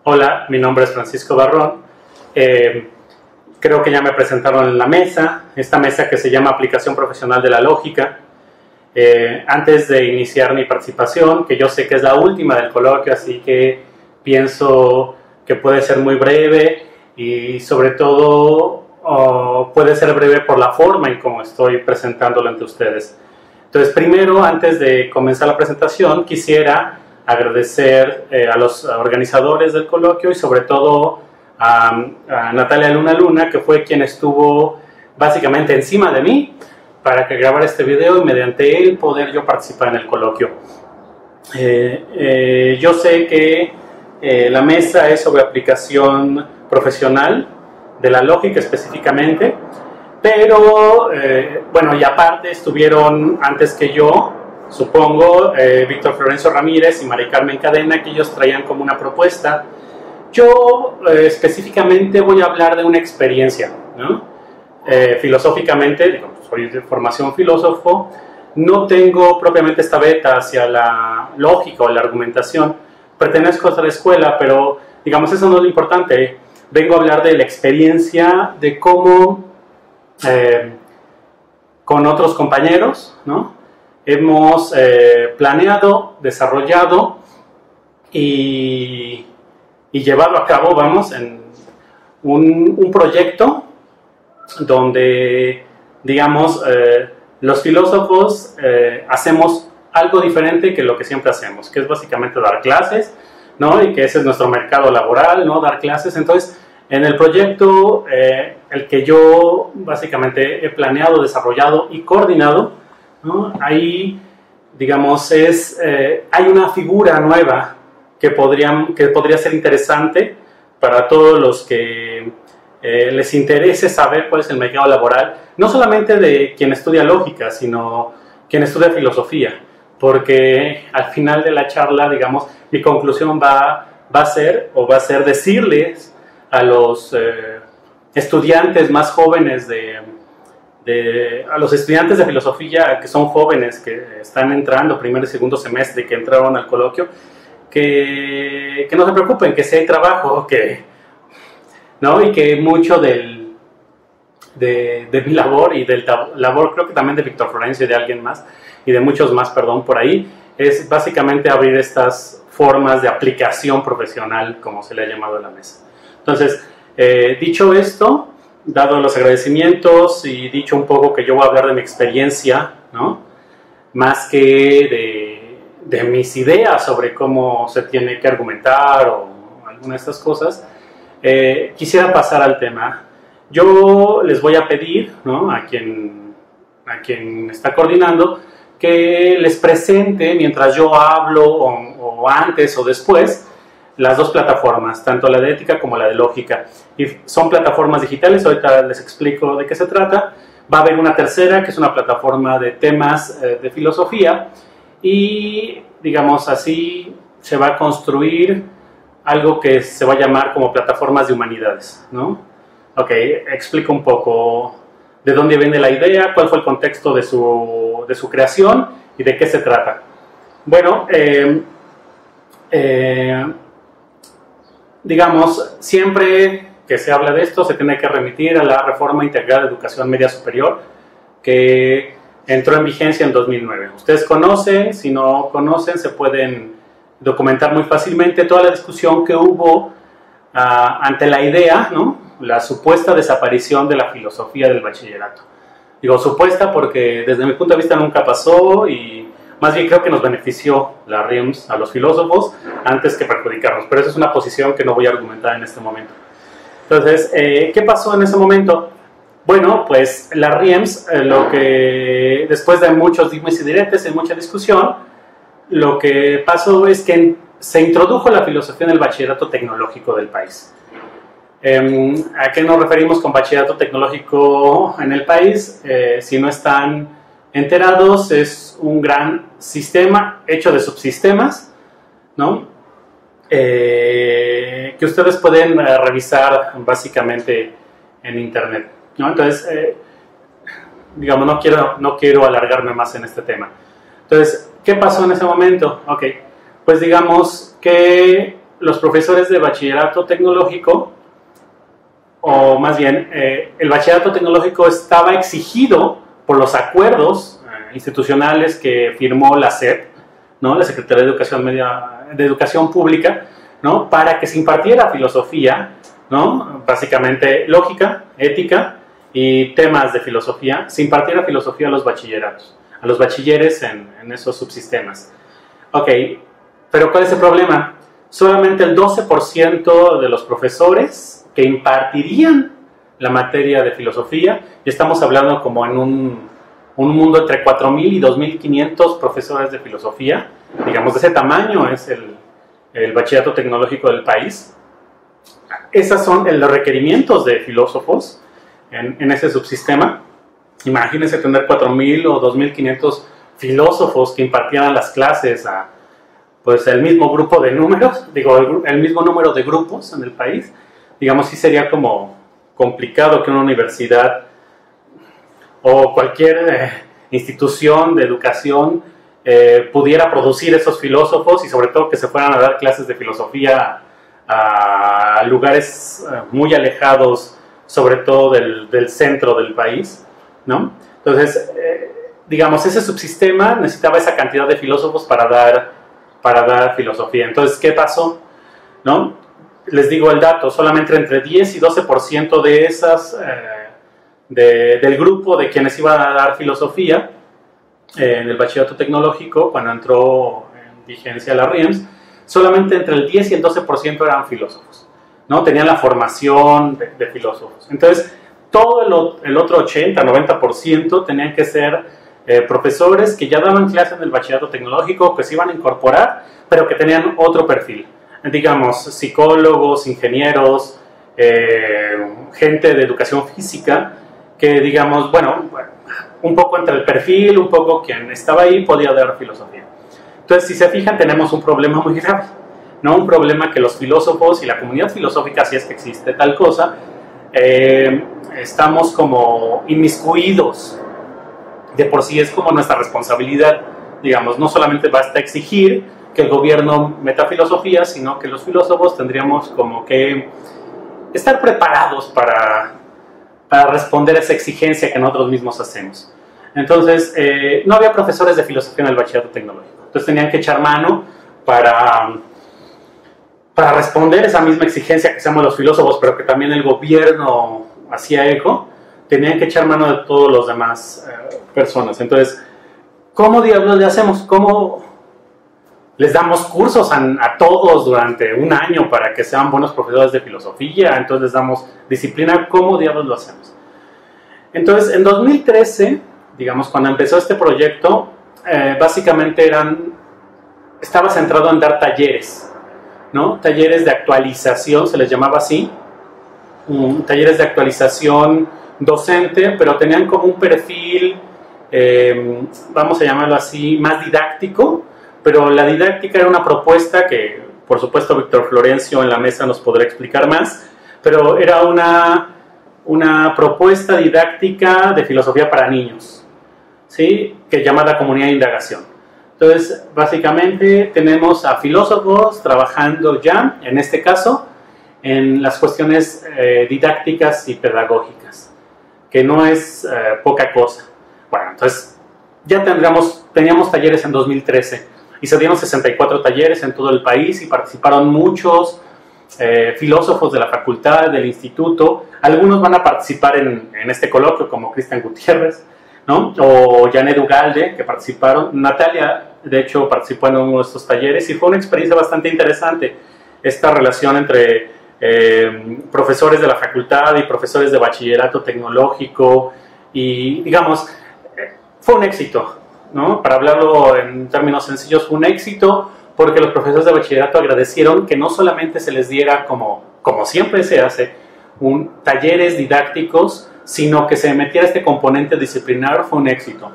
Hola, mi nombre es Francisco Barrón. Creo que ya me presentaron en la mesa, esta mesa que se llama Aplicación Profesional de la Lógica. Antes de iniciar mi participación, que yo sé que es la última del coloquio, así que pienso que puede ser muy breve y sobre todo puede ser breve por la forma en cómo estoy presentándolo ante ustedes. Entonces, primero, antes de comenzar la presentación, quisiera agradecer a los organizadores del coloquio y sobre todo a Natalia Luna, que fue quien estuvo básicamente encima de mí para que grabara este video y mediante él poder yo participar en el coloquio. Yo sé que la mesa es sobre aplicación profesional de la lógica específicamente, pero bueno, y aparte estuvieron antes que yo, supongo, Víctor Florencio Ramírez y Mari Carmen Cadena, que ellos traían como una propuesta. Yo específicamente voy a hablar de una experiencia, ¿no? Filosóficamente, digo, soy de formación filósofo, no tengo propiamente esta beta hacia la lógica o la argumentación, pertenezco a otra escuela, pero digamos eso no es lo importante. Vengo a hablar de la experiencia de cómo con otros compañeros, ¿no? Hemos planeado, desarrollado y llevado a cabo, vamos, en un proyecto donde, digamos, los filósofos hacemos algo diferente que lo que siempre hacemos, que es básicamente dar clases, ¿no? Y que ese es nuestro mercado laboral, ¿no? Dar clases. Entonces, en el proyecto, el que yo básicamente he planeado, desarrollado y coordinado, ¿no? Ahí, digamos, hay una figura nueva que podría ser interesante para todos los que les interese saber cuál es el mercado laboral, no solamente de quien estudia lógica, sino quien estudia filosofía, porque al final de la charla, digamos, mi conclusión va a ser decirles a los estudiantes más jóvenes a los estudiantes de filosofía que son jóvenes, que están entrando primer y segundo semestre, que entraron al coloquio, que no se preocupen, que si hay trabajo, ¿no? Y que mucho de mi labor y del labor, creo que también de Víctor Florencio y de alguien más, y de muchos más, perdón, por ahí, es básicamente abrir estas formas de aplicación profesional, como se le ha llamado a la mesa. Entonces, dicho esto, dado los agradecimientos y dicho un poco que yo voy a hablar de mi experiencia, ¿no? Más que de mis ideas sobre cómo se tiene que argumentar o alguna de estas cosas, quisiera pasar al tema. Yo les voy a pedir, ¿no? a quien está coordinando, que les presente mientras yo hablo o antes o después las dos plataformas, tanto la de ética como la de lógica. Y son plataformas digitales, ahorita les explico de qué se trata. Va a haber una tercera, que es una plataforma de temas de filosofía, y digamos así se va a construir algo que se va a llamar como plataformas de humanidades, ¿no? Ok, explico un poco de dónde viene la idea, cuál fue el contexto de su creación y de qué se trata. Bueno, digamos, siempre que se habla de esto se tiene que remitir a la Reforma Integral de Educación Media Superior, que entró en vigencia en 2009. Ustedes conocen, si no conocen, se pueden documentar muy fácilmente toda la discusión que hubo ante la idea, ¿no? La supuesta desaparición de la filosofía del bachillerato. Digo supuesta porque desde mi punto de vista nunca pasó, y más bien creo que nos benefició la RIEMS a los filósofos antes que perjudicarnos, pero esa es una posición que no voy a argumentar en este momento. Entonces, ¿qué pasó en ese momento? Bueno, pues la RIEMS, después de muchos dimes y diretes y mucha discusión, lo que pasó es que se introdujo la filosofía en el bachillerato tecnológico del país. ¿A qué nos referimos con bachillerato tecnológico en el país? Si no están enterados, es un gran sistema hecho de subsistemas, ¿no? Que ustedes pueden revisar básicamente en internet, ¿no? Entonces, digamos, no quiero alargarme más en este tema. Entonces, ¿qué pasó en ese momento? Ok, pues digamos que los profesores de bachillerato tecnológico, o más bien, el bachillerato tecnológico estaba exigido por los acuerdos institucionales que firmó la SEP, ¿no? La Secretaría de Educación Pública, ¿no? Para que se impartiera filosofía, ¿no? Básicamente lógica, ética y temas de filosofía, se impartiera filosofía a los bachilleratos, a los bachilleres en esos subsistemas. Ok, pero ¿cuál es el problema? Solamente el 12% de los profesores que impartirían la materia de filosofía, y estamos hablando como en un mundo entre 4.000 y 2.500 profesores de filosofía, digamos de ese tamaño es el bachillerato tecnológico del país. Esos son los requerimientos de filósofos en ese subsistema. Imagínense tener 4.000 o 2.500 filósofos que impartieran las clases a pues el mismo grupo de números, el mismo número de grupos en el país. Digamos, sí sería como complicado que una universidad o cualquier institución de educación pudiera producir esos filósofos y sobre todo que se fueran a dar clases de filosofía a lugares muy alejados, sobre todo del centro del país, ¿no? Entonces, digamos, ese subsistema necesitaba esa cantidad de filósofos para dar filosofía. Entonces, ¿qué pasó? ¿No? Les digo el dato, solamente entre 10 y 12% de esas, del grupo de quienes iban a dar filosofía en el bachillerato tecnológico, cuando entró en vigencia la RIEMS, solamente entre el 10 y el 12% eran filósofos, ¿no? Tenían la formación de filósofos. Entonces, todo el otro 80, 90% tenían que ser profesores que ya daban clases en el bachillerato tecnológico, que se iban a incorporar, pero que tenían otro perfil. Digamos, psicólogos, ingenieros, gente de educación física, que digamos, bueno, un poco entre el perfil, un poco quien estaba ahí podía dar filosofía. Entonces, si se fijan, tenemos un problema muy grave, ¿no? Un problema que los filósofos y la comunidad filosófica, si es que existe tal cosa, estamos como inmiscuidos. De por sí es como nuestra responsabilidad, digamos, no solamente basta exigir que el gobierno meta filosofía, sino que los filósofos tendríamos como que estar preparados para responder a esa exigencia que nosotros mismos hacemos. Entonces, no había profesores de filosofía en el bachillerato tecnológico, entonces tenían que echar mano para responder esa misma exigencia que hacemos los filósofos, pero que también el gobierno hacía eco, tenían que echar mano de todos los demás personas. Entonces, ¿cómo diablos le hacemos? ¿Cómo les damos cursos a todos durante un año para que sean buenos profesores de filosofía? Entonces les damos disciplina. ¿Cómo diablos lo hacemos? Entonces, en 2013, digamos, cuando empezó este proyecto, básicamente estaba centrado en dar talleres, ¿no? Talleres de actualización, se les llamaba así, talleres de actualización docente, pero tenían como un perfil, vamos a llamarlo así, más didáctico, pero la didáctica era una propuesta que, por supuesto, Víctor Florencio en la mesa nos podrá explicar más, pero era una propuesta didáctica de filosofía para niños, ¿sí? Que llamada comunidad de indagación. Entonces, básicamente tenemos a filósofos trabajando ya, en este caso, en las cuestiones didácticas y pedagógicas, que no es poca cosa. Bueno, entonces ya teníamos talleres en 2013 y se dieron 64 talleres en todo el país y participaron muchos filósofos de la facultad, del instituto. Algunos van a participar en este coloquio, como Cristian Gutiérrez, ¿no? O Janet Ugalde, que participaron. Natalia, de hecho, participó en uno de estos talleres y fue una experiencia bastante interesante esta relación entre profesores de la facultad y profesores de bachillerato tecnológico y, digamos, fue un éxito, ¿no? Para hablarlo en términos sencillos, fue un éxito porque los profesores de bachillerato agradecieron que no solamente se les diera, como siempre se hace, talleres didácticos, sino que se metiera este componente disciplinar. Fue un éxito.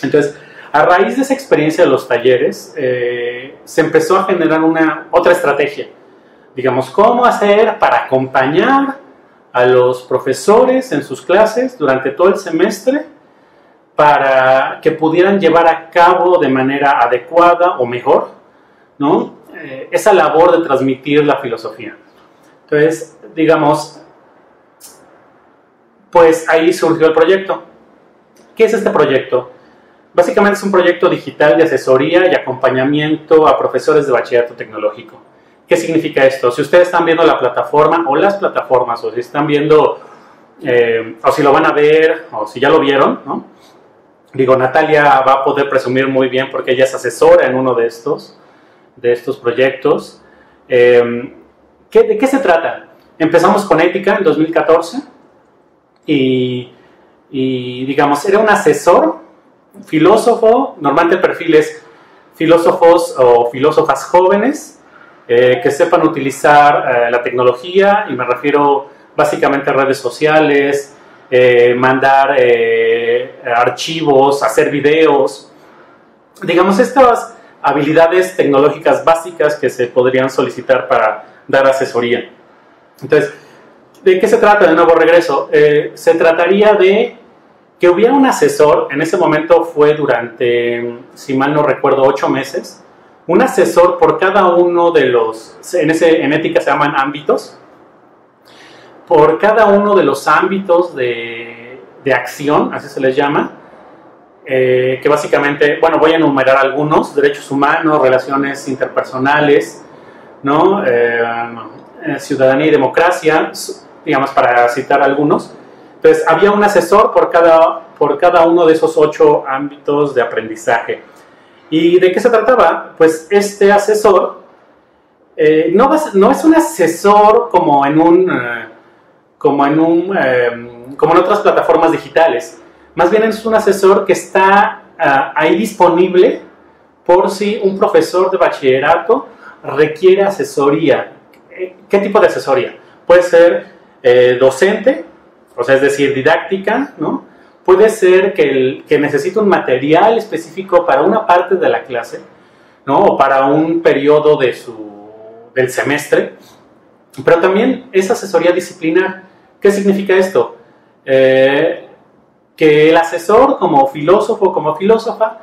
Entonces, a raíz de esa experiencia de los talleres, se empezó a generar otra estrategia. Digamos, ¿cómo hacer para acompañar a los profesores en sus clases durante todo el semestre para que pudieran llevar a cabo de manera adecuada o mejor, ¿no? esa labor de transmitir la filosofía. Entonces, digamos, pues ahí surgió el proyecto. ¿Qué es este proyecto? Básicamente es un proyecto digital de asesoría y acompañamiento a profesores de bachillerato tecnológico. ¿Qué significa esto? Si ustedes están viendo la plataforma o las plataformas, o si están viendo, o si lo van a ver, o si ya lo vieron, ¿no? Digo, Natalia va a poder presumir muy bien porque ella es asesora en uno de estos proyectos. ¿De qué se trata? Empezamos con ética en 2014 y digamos, era un asesor, filósofo, normalmente el perfil es filósofos o filósofas jóvenes que sepan utilizar la tecnología, y me refiero básicamente a redes sociales, mandar archivos, hacer videos, digamos, estas habilidades tecnológicas básicas que se podrían solicitar para dar asesoría. Entonces, ¿de qué se trata? De nuevo regreso. Se trataría de que hubiera un asesor. En ese momento fue durante, si mal no recuerdo, 8 meses, un asesor por cada uno de los, en ética se llaman ámbitos, por cada uno de los ámbitos de acción, así se les llama, que básicamente, bueno, voy a enumerar algunos: derechos humanos, relaciones interpersonales, ¿no? Ciudadanía y democracia, digamos, para citar algunos. Entonces, había un asesor por cada uno de esos 8 ámbitos de aprendizaje. ¿Y de qué se trataba? Pues este asesor no es un asesor como en otras plataformas digitales. Más bien es un asesor que está ahí disponible por si un profesor de bachillerato requiere asesoría. ¿Qué tipo de asesoría? Puede ser docente, o sea, es decir, didáctica, ¿no? Puede ser que necesite un material específico para una parte de la clase, ¿no? O para un periodo del semestre, pero también es asesoría disciplinar. ¿Qué significa esto? Que el asesor, como filósofo, como filósofa,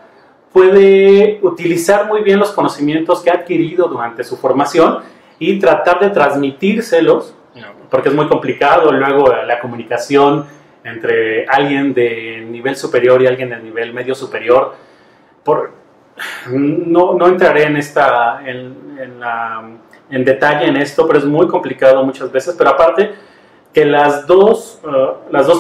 puede utilizar muy bien los conocimientos que ha adquirido durante su formación y tratar de transmitírselos, porque es muy complicado luego la comunicación entre alguien de nivel superior y alguien de nivel medio superior. No entraré en detalle en esto, pero es muy complicado muchas veces. Pero aparte, que las dos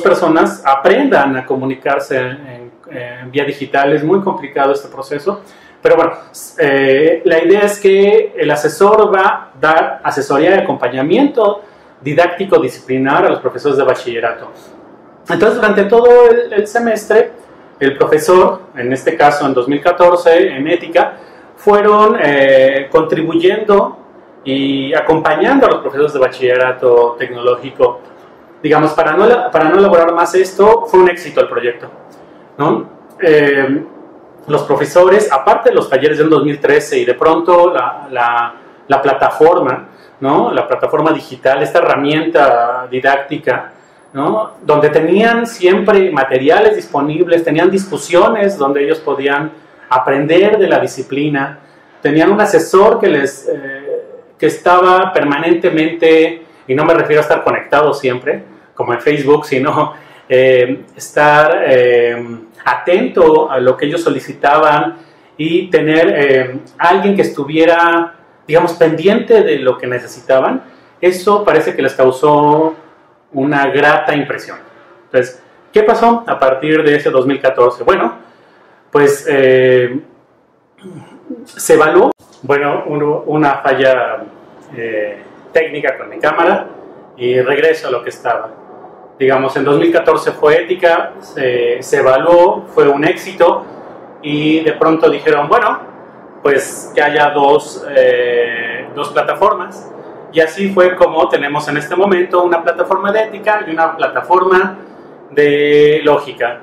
personas aprendan a comunicarse en vía digital, es muy complicado este proceso. Pero bueno, la idea es que el asesor va a dar asesoría de acompañamiento didáctico disciplinar a los profesores de bachillerato. Entonces, durante todo el semestre, el profesor, en este caso en 2014, en ética, fueron contribuyendo y acompañando a los profesores de bachillerato tecnológico. Digamos, para no elaborar más esto, fue un éxito el proyecto, ¿no? Los profesores, aparte de los talleres del 2013 y de pronto la plataforma, ¿no? La plataforma digital, esta herramienta didáctica, ¿no? Donde tenían siempre materiales disponibles, tenían discusiones donde ellos podían aprender de la disciplina, tenían un asesor que estaba permanentemente, y no me refiero a estar conectado siempre, como en Facebook, sino estar atento a lo que ellos solicitaban y tener alguien que estuviera, digamos, pendiente de lo que necesitaban. Eso parece que les causó una grata impresión. Entonces, ¿qué pasó a partir de ese 2014? Bueno, pues se evaluó, bueno, una falla técnica con mi cámara, y regreso a lo que estaba. Digamos, en 2014 fue ética, se evaluó, fue un éxito, y de pronto dijeron, bueno, pues que haya dos plataformas. Y así fue como tenemos en este momento una plataforma de ética y una plataforma de lógica.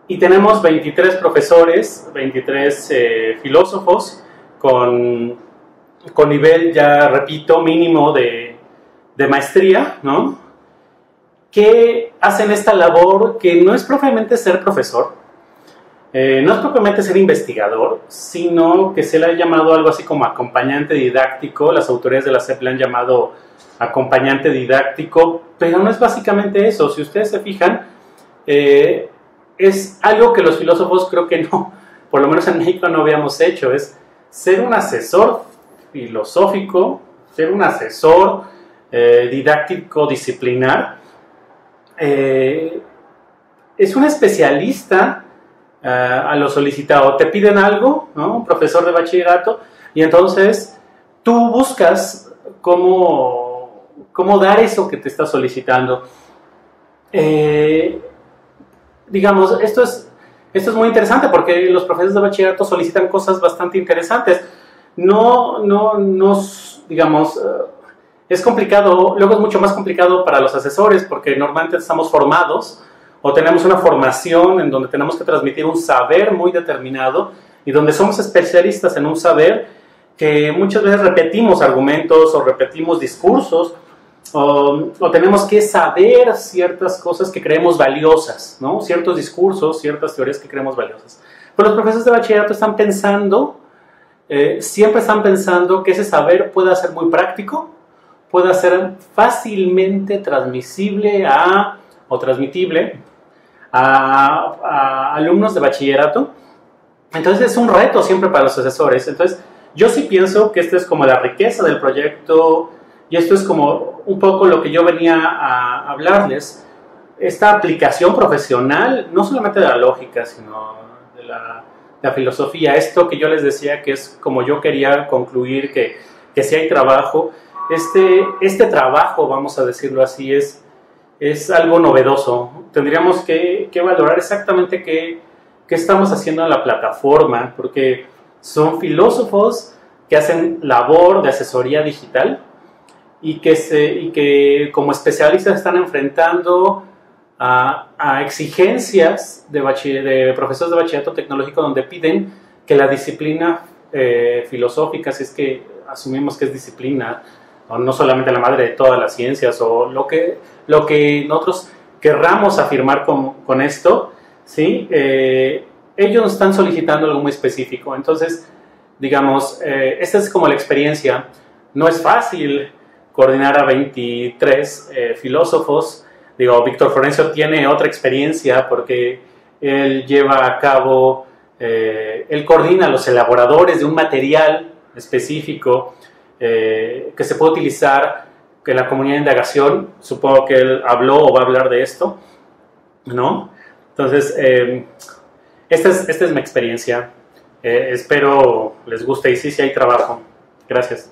Y tenemos 23 profesores, 23 filósofos con nivel, ya repito, mínimo de maestría, ¿no? Que hacen esta labor que no es propiamente ser profesor, no es propiamente ser investigador, sino que se le ha llamado algo así como acompañante didáctico. Las autoridades de la SEP le han llamado acompañante didáctico, pero no es básicamente eso. Si ustedes se fijan, es algo que los filósofos creo que no, por lo menos en México no habíamos hecho, es ser un asesor filosófico, ser un asesor didáctico disciplinar. Es un especialista a lo solicitado. Te piden algo, ¿no? Un profesor de bachillerato, y entonces tú buscas cómo dar eso que te está solicitando. Digamos, esto es muy interesante porque los profesores de bachillerato solicitan cosas bastante interesantes. No, digamos, es complicado, luego es mucho más complicado para los asesores porque normalmente estamos formados o tenemos una formación en donde tenemos que transmitir un saber muy determinado y donde somos especialistas en un saber que muchas veces repetimos argumentos o repetimos discursos o tenemos que saber ciertas cosas que creemos valiosas, ¿no? Ciertos discursos, ciertas teorías que creemos valiosas. Pero los profesores de bachillerato están pensando, siempre están pensando que ese saber pueda ser muy práctico, pueda ser fácilmente transmisible o transmitible a alumnos de bachillerato. Entonces es un reto siempre para los asesores. Entonces yo sí pienso que esto es como la riqueza del proyecto y esto es como un poco lo que yo venía a hablarles. Esta aplicación profesional, no solamente de la lógica, sino de la filosofía. Esto que yo les decía que es como yo quería concluir que si hay trabajo, este trabajo, vamos a decirlo así, es algo novedoso. Tendríamos que valorar exactamente qué estamos haciendo en la plataforma, porque son filósofos que hacen labor de asesoría digital y que como especialistas están enfrentando a exigencias de profesores de bachillerato tecnológico donde piden que la disciplina filosófica, si es que asumimos que es disciplina, no solamente la madre de todas las ciencias o lo que nosotros querramos afirmar con esto, ¿sí? Ellos nos están solicitando algo muy específico. Entonces, digamos, esta es como la experiencia. No es fácil coordinar a 23 filósofos. Digo, Víctor Florencio tiene otra experiencia porque él lleva a cabo, él coordina a los elaboradores de un material específico que se puede utilizar en la comunidad de indagación. Supongo que él habló o va a hablar de esto, ¿no? Entonces, esta es mi experiencia. Espero les guste y sí hay trabajo. Gracias.